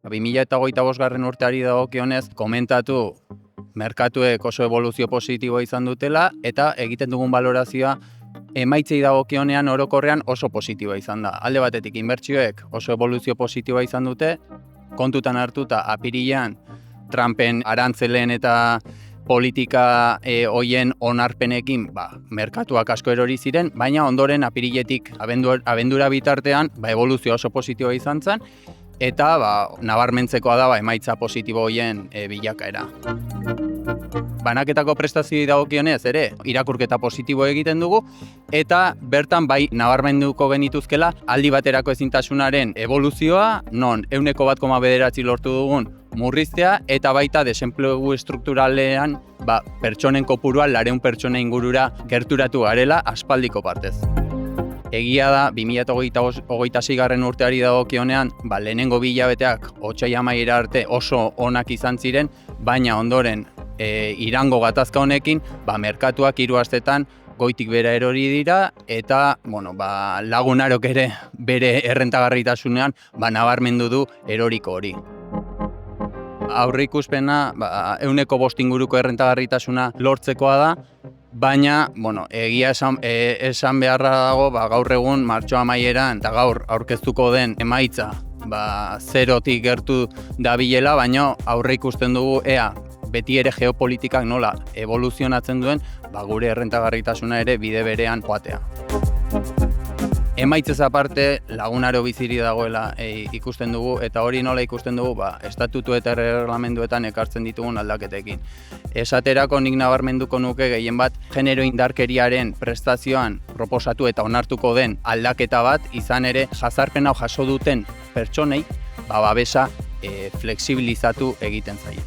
2025 urteari dagokionez komentatu merkatuek oso evoluzio positiboa izan dutela eta egiten dugun balorazioa emaitzei dagokionean orokorrean oso positiboa izan da. Alde batetik inbertsioek oso evoluzio positiboa izan dute, kontutan hartuta apirilean Trumpen arantzeleen eta politika hoien onarpenekin merkatuak asko erori ziren, baina ondoren apiriletik abendura bitartean evoluzio oso positiboa izan zen, eta nabarmentzekoa da emaitza positibo hoien bilakaera. Banaketako prestazioei dagokionez ere irakurketa positibo egiten dugu eta bertan nabarmenduko genituzkela aldi baterako ezintasunaren evoluzioa, non 1,9 lortu dugun murriztea eta baita desenplegu estrukturalean pertsonen kopurua 200 pertsona ingurura gerturatu garela aspaldiko partez. Egia da, 2026 urteari dagokionean, lehenengo 2 hilabeteak otsaila amaiera arte oso onak izan ziren, baina ondoren Irango gatazka honekin, merkatuak 3 astetan goitik bera erori dira eta lagunarok ere bere errentagarritasunean nabarmendu du eroriko hori. Aurreikuspena 105 inguruko errentagarritasuna lortzekoa da, baina egia esan beharra dago gaur egun martxo amaieran eta gaur aurkeztuko den emaitza 0tik gertu dabilela, baina aurreikusten dugu beti ere geopolitikak nola evoluzionatzen duen gure errentagarritasuna ere bide berean joatea. Emaitzez aparte lagunaro biziri dagoela ikusten dugu eta hori nola ikusten dugu estatutu eta erreglamenduetan ekartzen ditugun aldaketekin. Esaterako nik nabarmenduko nuke gehien bat genero indarkeriaren prestazioan proposatu eta onartuko den aldaketa bat izan ere jazarpen hau jaso duten pertsonei babesa flexibilizatu egiten zaie.